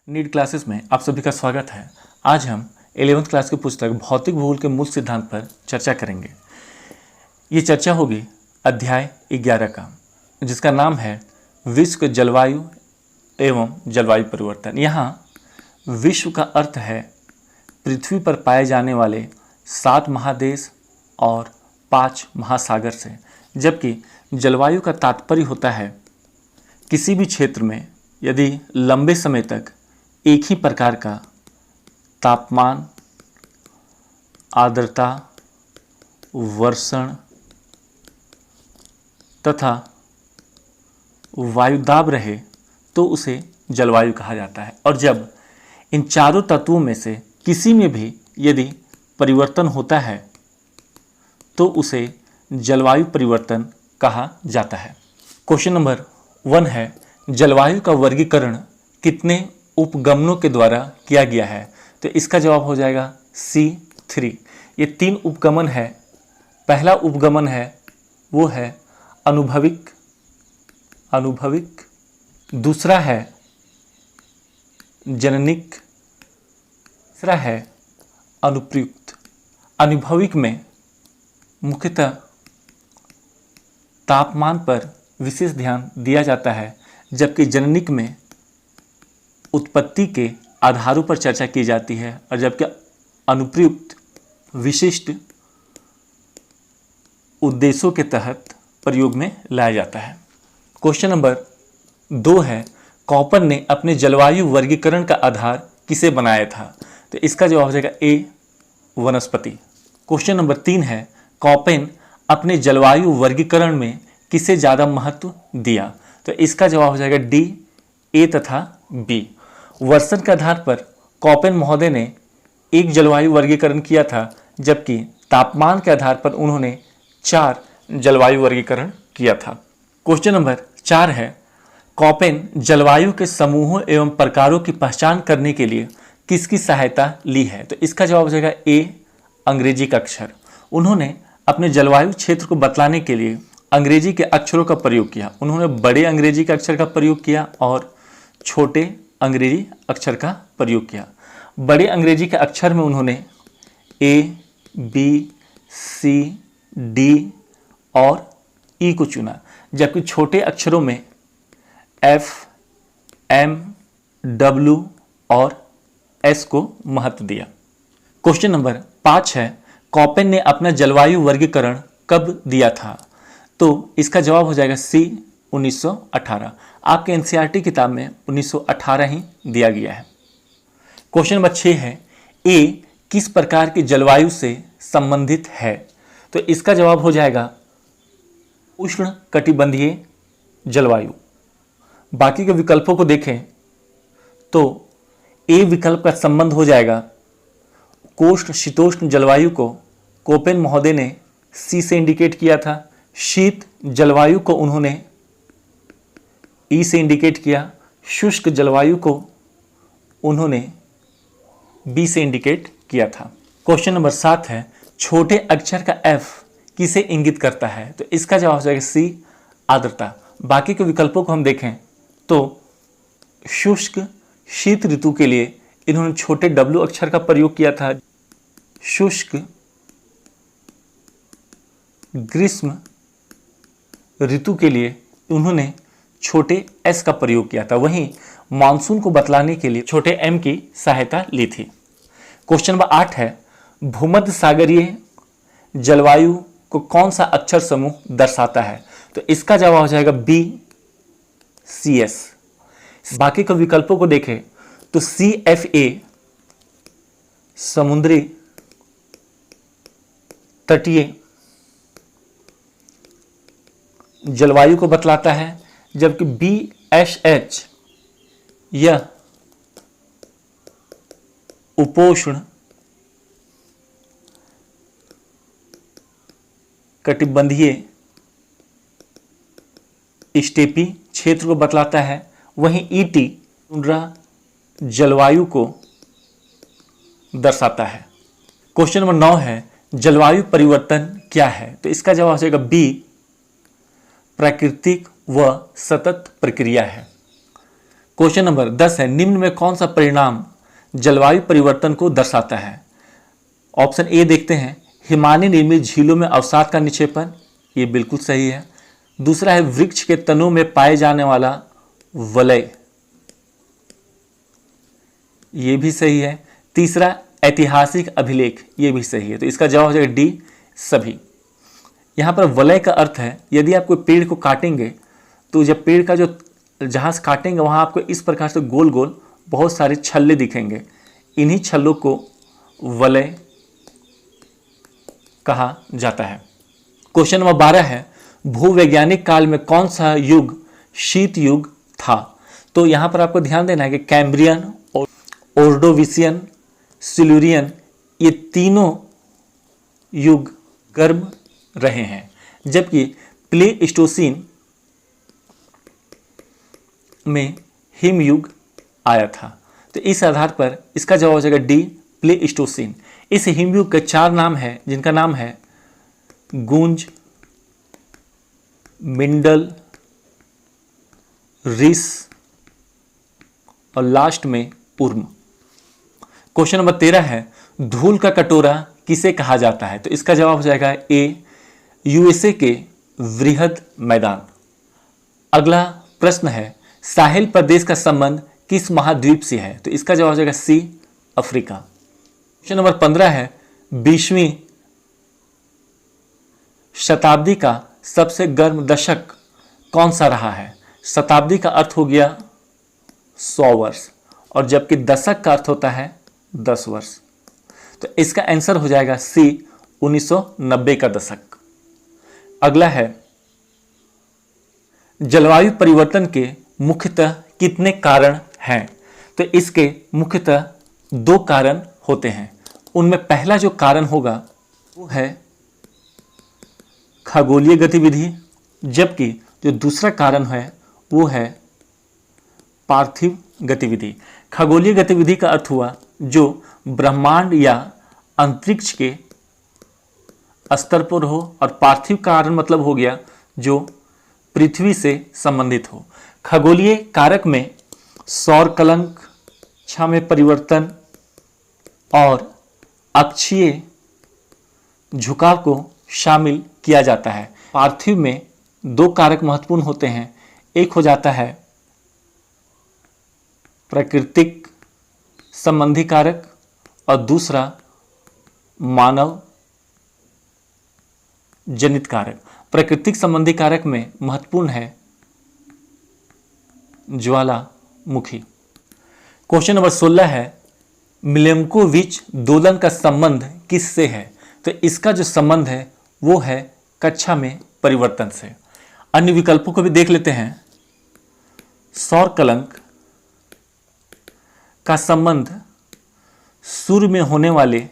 NEET classes में आप सभी का स्वागत है। आज हम 11वीं क्लास की पुस्तक भौतिक भूगोल के मूल सिद्धांत पर चर्चा करेंगे। ये चर्चा होगी अध्याय 11 का, जिसका नाम है विश्व जलवायु एवं जलवायु परिवर्तन। यहाँ विश्व का अर्थ है पृथ्वी पर पाए जाने वाले 7 महादेश और 5 महासागर से, जबकि जलवायु का तात्पर्य होता है किसी भी क्षेत्र में यदि लंबे समय तक एक ही प्रकार का तापमान, आर्द्रता, वर्षण तथा वायुदाब रहे तो उसे जलवायु कहा जाता है। और जब इन चारों तत्वों में से किसी में भी यदि परिवर्तन होता है तो उसे जलवायु परिवर्तन कहा जाता है। क्वेश्चन नंबर 1 है, जलवायु का वर्गीकरण कितने उपगमनों के द्वारा किया गया है? तो इसका जवाब हो जाएगा C3। ये 3 उपगमन है। पहला उपगमन है वो है अनुभविक, दूसरा है जननिक, तीसरा है अनुप्रयुक्त। अनुभविक में मुख्यतः तापमान पर विशेष ध्यान दिया जाता है, जबकि जननिक में उत्पत्ति के आधारों पर चर्चा की जाती है, और जबकि अनुप्रयुक्त विशिष्ट उद्देश्यों के तहत प्रयोग में लाया जाता है। क्वेश्चन नंबर 2 है, कॉपर ने अपने जलवायु वर्गीकरण का आधार किसे बनाया था? तो इसका जवाब हो जाएगा A, वनस्पति। क्वेश्चन नंबर 3 है, कॉपेन अपने जलवायु वर्गीकरण में किसे ज़्यादा महत्व दिया? तो इसका जवाब हो जाएगा D, A तथा B। वर्षण के आधार पर कॉपेन महोदय ने एक जलवायु वर्गीकरण किया था, जबकि तापमान के आधार पर उन्होंने 4 जलवायु वर्गीकरण किया था। क्वेश्चन नंबर 4 है, कॉपेन जलवायु के समूहों एवं प्रकारों की पहचान करने के लिए किसकी सहायता ली है? तो इसका जवाब हो जाएगा A, अंग्रेजी का अक्षर। उन्होंने अपने जलवायु क्षेत्र को बतलाने के लिए अंग्रेजी के अक्षरों का प्रयोग किया। उन्होंने बड़े अंग्रेजी के अक्षर का प्रयोग किया और छोटे अंग्रेजी अक्षर का प्रयोग किया। बड़े अंग्रेजी के अक्षर में उन्होंने A, B, C, D और E को चुना, जबकि छोटे अक्षरों में F, M, W और S को महत्व दिया। क्वेश्चन नंबर 5 है, कॉपेन ने अपना जलवायु वर्गीकरण कब दिया था? तो इसका जवाब हो जाएगा C, 1918। आपके एनसीईआरटी किताब में 1918 ही दिया गया है। क्वेश्चन नंबर 6 है, A किस प्रकार की जलवायु से संबंधित है? तो इसका जवाब हो जाएगा उष्ण कटिबंधीय जलवायु। बाकी के विकल्पों को देखें तो A विकल्प का संबंध हो जाएगा कोष्ण शीतोष्ण जलवायु को कोपेन महोदय ने C से इंडिकेट किया था। शीत जलवायु को उन्होंने E से इंडिकेट किया। शुष्क जलवायु को उन्होंने B से इंडिकेट किया था। क्वेश्चन नंबर 7 है, छोटे अक्षर का F किसे इंगित करता है? तो इसका जवाब हो जाएगा C, आर्द्रता। बाकी के विकल्पों को हम देखें तो शुष्क शीत ऋतु के लिए इन्होंने छोटे W अक्षर का प्रयोग किया था। शुष्क ग्रीष्म ऋतु के लिए उन्होंने छोटे S का प्रयोग किया था। वहीं मानसून को बतलाने के लिए छोटे M की सहायता ली थी। क्वेश्चन नंबर 8 है, भूमध्य सागरीय जलवायु को कौन सा अक्षर समूह दर्शाता है? तो इसका जवाब हो जाएगा B, CS। बाकी के विकल्पों को देखें तो CFA समुद्री तटीय जलवायु को बतलाता है, जबकि BSH यह उपोष्ण कटिबंधीय स्टेपी क्षेत्र को बतलाता है। वहीं ET टुंड्रा जलवायु को दर्शाता है। क्वेश्चन नंबर 9 है, जलवायु परिवर्तन क्या है? तो इसका जवाब हो जाएगा B, प्राकृतिक व सतत प्रक्रिया है। क्वेश्चन नंबर 10 है, निम्न में कौन सा परिणाम जलवायु परिवर्तन को दर्शाता है? ऑप्शन ए देखते हैं, हिमालय निर्मित झीलों में अवसाद का निक्षेपण, ये बिल्कुल सही है। दूसरा है वृक्ष के तनों में पाए जाने वाला वलय, ये भी सही है। तीसरा ऐतिहासिक अभिलेख, ये भी सही है। तो इसका जवाब हो जाएगा डी सभी। यहाँ पर वलय का अर्थ है यदि आप कोई पेड़ को काटेंगे तो जब पेड़ का जो जहाँ से काटेंगे वहाँ आपको इस प्रकार से गोल गोल बहुत सारे छल्ले दिखेंगे, इन्हीं छल्लों को वलय कहा जाता है। क्वेश्चन नंबर 12 है, भूवैज्ञानिक काल में कौन सा युग शीत युग था? तो यहाँ पर आपको ध्यान देना है कि कैम्ब्रियन, ओर्डोविसियन, सिल्यूरियन, ये तीनों युग गर्म रहे हैं, जबकि प्लेइस्टोसीन में हिमयुग आया था। तो इस आधार पर इसका जवाब हो जाएगा डी प्लेइस्टोसीन। इस हिमयुग के 4 नाम है, जिनका नाम है गूंज, मिंडल, रिस और लास्ट में उर्म। क्वेश्चन नंबर 13 है, धूल का कटोरा किसे कहा जाता है? तो इसका जवाब हो जाएगा ए यूएसए के वृहद मैदान। अगला प्रश्न है, साहिल प्रदेश का संबंध किस महाद्वीप से है? तो इसका जवाब हो जाएगा सी अफ्रीका। क्वेश्चन नंबर 15 है, 20वीं शताब्दी का सबसे गर्म दशक कौन सा रहा है? शताब्दी का अर्थ हो गया 100 वर्ष और जबकि दशक का अर्थ होता है 10 वर्ष। तो इसका आंसर हो जाएगा सी 1990 का दशक। अगला है, जलवायु परिवर्तन के मुख्यतः कितने कारण हैं? तो इसके मुख्यतः 2 कारण होते हैं। उनमें पहला जो कारण होगा वो है खगोलीय गतिविधि, जबकि जो दूसरा कारण है वो है पार्थिव गतिविधि। खगोलीय गतिविधि का अर्थ हुआ जो ब्रह्मांड या अंतरिक्ष के स्तर पर हो, और पार्थिव कारण मतलब हो गया जो पृथ्वी से संबंधित हो। खगोलीय कारक में सौर कलंक, कक्षा में परिवर्तन और अक्षीय झुकाव को शामिल किया जाता है। पार्थिव में 2 कारक महत्वपूर्ण होते हैं, एक हो जाता है प्राकृतिक संबंधी कारक और दूसरा मानव जनित कारक। प्राकृतिक संबंधी कारक में महत्वपूर्ण है ज्वालामुखी। क्वेश्चन नंबर 16 है, मिलेंकोविच दोलन का संबंध किससे है? तो इसका जो संबंध है वो है कक्षा में परिवर्तन से। अन्य विकल्पों को भी देख लेते हैं। सौर कलंक का संबंध सूर्य में होने वाले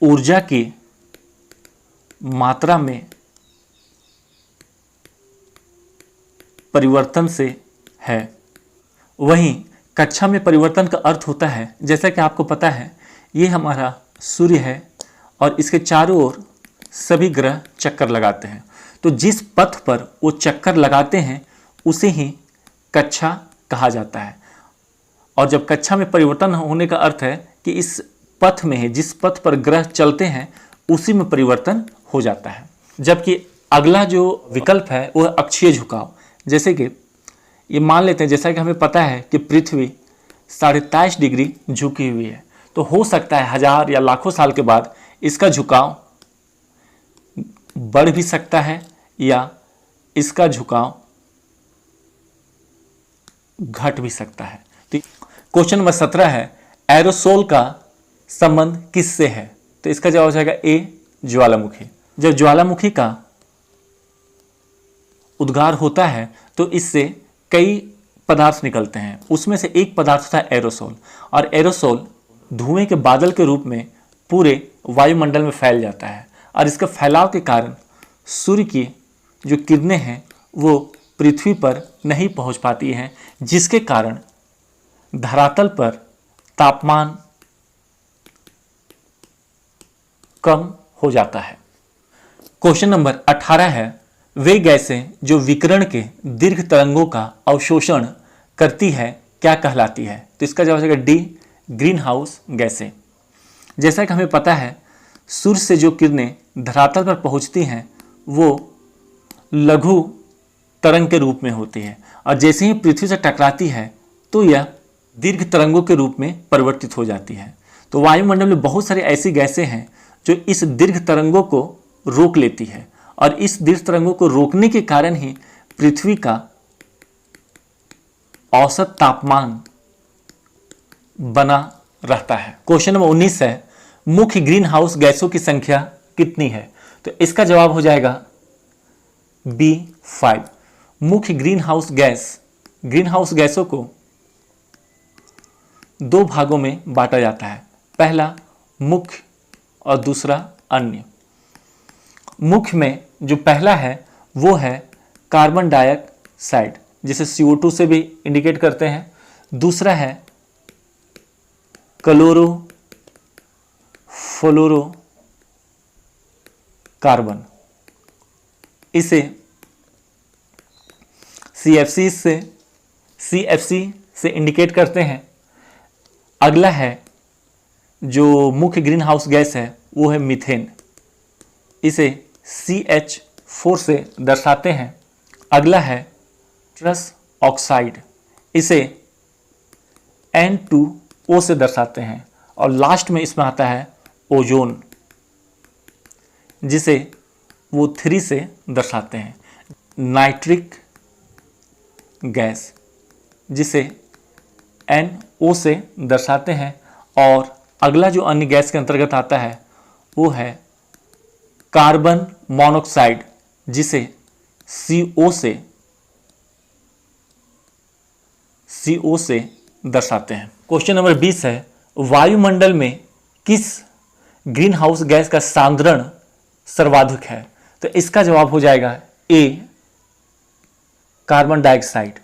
ऊर्जा की मात्रा में परिवर्तन से है। वहीं कक्षा में परिवर्तन का अर्थ होता है, जैसा कि आपको पता है, ये हमारा सूर्य है और इसके चारों ओर सभी ग्रह चक्कर लगाते हैं। तो जिस पथ पर वो चक्कर लगाते हैं उसे ही कक्षा कहा जाता है। और जब कक्षा में परिवर्तन होने का अर्थ है कि इस पथ में है, जिस पथ पर ग्रह चलते हैं उसी में परिवर्तन हो जाता है। जबकि अगला जो विकल्प है वो है अक्षीय झुकाव। जैसे कि ये मान लेते हैं, जैसा कि हमें पता है कि पृथ्वी 23.5 डिग्री झुकी हुई है, तो हो सकता है 1000 या लाखों साल के बाद इसका झुकाव बढ़ भी सकता है या इसका झुकाव घट भी सकता है। तो क्वेश्चन नंबर 17 है, एरोसोल का संबंध किससे है? तो इसका जवाब हो जाएगा ए ज्वालामुखी। जब ज्वालामुखी का उद्गार होता है तो इससे कई पदार्थ निकलते हैं, उसमें से एक पदार्थ होता है एरोसोल, और एरोसोल धुएं के बादल के रूप में पूरे वायुमंडल में फैल जाता है और इसके फैलाव के कारण सूर्य की जो किरणें हैं वो पृथ्वी पर नहीं पहुंच पाती हैं, जिसके कारण धरातल पर तापमान कम हो जाता है। क्वेश्चन नंबर 18 है, वे गैसें जो विकिरण के दीर्घ तरंगों का अवशोषण करती है क्या कहलाती है? तो इसका जवाब हो जाएगा डी, ग्रीन हाउस गैसें। जैसा कि हमें पता है, सूर्य से जो किरणें धरातल पर पहुंचती हैं वो लघु तरंग के रूप में होती है, और जैसे ही पृथ्वी से टकराती है तो यह दीर्घ तरंगों के रूप में परिवर्तित हो जाती है। तो वायुमंडल में बहुत सारी ऐसी गैसें हैं जो इस दीर्घ तरंगों को रोक लेती है, और इस दीर्घ तरंगों को रोकने के कारण ही पृथ्वी का औसत तापमान बना रहता है। क्वेश्चन नंबर 19 है, मुख्य ग्रीन हाउस गैसों की संख्या कितनी है? तो इसका जवाब हो जाएगा बी, 5। मुख्य ग्रीन हाउस गैसों को दो भागों में बांटा जाता है, पहला मुख्य और दूसरा अन्य। मुख्य में जो पहला है वो है कार्बन डाइऑक्साइड, जिसे CO2 से भी इंडिकेट करते हैं। दूसरा है क्लोरोफ्लोरोकार्बन, इसे CFC से इंडिकेट करते हैं। अगला है जो मुख्य ग्रीन हाउस गैस है वो है मीथेन, इसे CH4 से दर्शाते हैं। अगला है नाइट्रस ऑक्साइड, इसे N2O से दर्शाते हैं। और लास्ट में इसमें आता है ओजोन, जिसे वो 3 से दर्शाते हैं। नाइट्रिक गैस, जिसे NO से दर्शाते हैं। और अगला जो अन्य गैस के अंतर्गत आता है वो है कार्बन मोनोऑक्साइड, जिसे CO से दर्शाते हैं। क्वेश्चन नंबर 20 है, वायुमंडल में किस ग्रीन हाउस गैस का सांद्रण सर्वाधिक है? तो इसका जवाब हो जाएगा ए, कार्बन डाइऑक्साइड।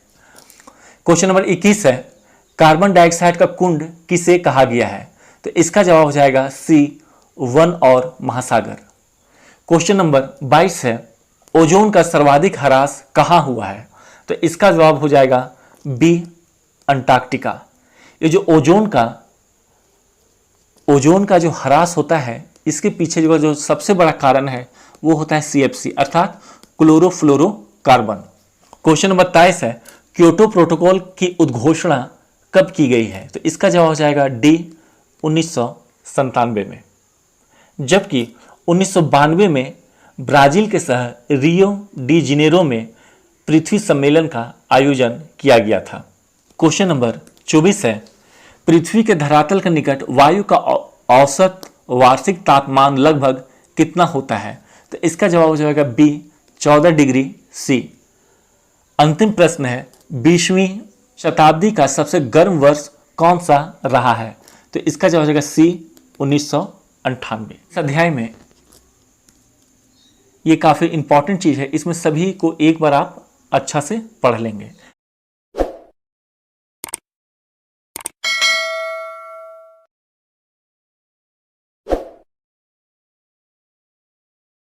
क्वेश्चन नंबर 21 है, कार्बन डाइऑक्साइड का कुंड किसे कहा गया है? तो इसका जवाब हो जाएगा सी, वन और महासागर। क्वेश्चन नंबर 22 है, ओजोन का सर्वाधिक ह्रास कहाँ हुआ है? तो इसका जवाब हो जाएगा बी, अंटार्कटिका। ये जो ओजोन का जो ह्रास होता है, इसके पीछे जो सबसे बड़ा कारण है वो होता है CFC अर्थात क्लोरोफ्लोरोकार्बन। क्वेश्चन नंबर 23 है, क्योटो प्रोटोकॉल की उद्घोषणा कब की गई है? तो इसका जवाब हो जाएगा डी, 1997 में। जबकि 1992 में ब्राजील के शहर रियो डी जेनेरो में पृथ्वी सम्मेलन का आयोजन किया गया था। क्वेश्चन नंबर 24 है, पृथ्वी के धरातल के निकट वायु का औसत वार्षिक तापमान लगभग कितना होता है? तो इसका जवाब हो जाएगा बी, 14 डिग्री सी। अंतिम प्रश्न है, 20वीं शताब्दी का सबसे गर्म वर्ष कौन सा रहा है? तो इसका जवाब हो जाएगा सी, 1998। इस अध्याय में ये काफ़ी इंपॉर्टेंट चीज़ है, इसमें सभी को एक बार आप अच्छा से पढ़ लेंगे।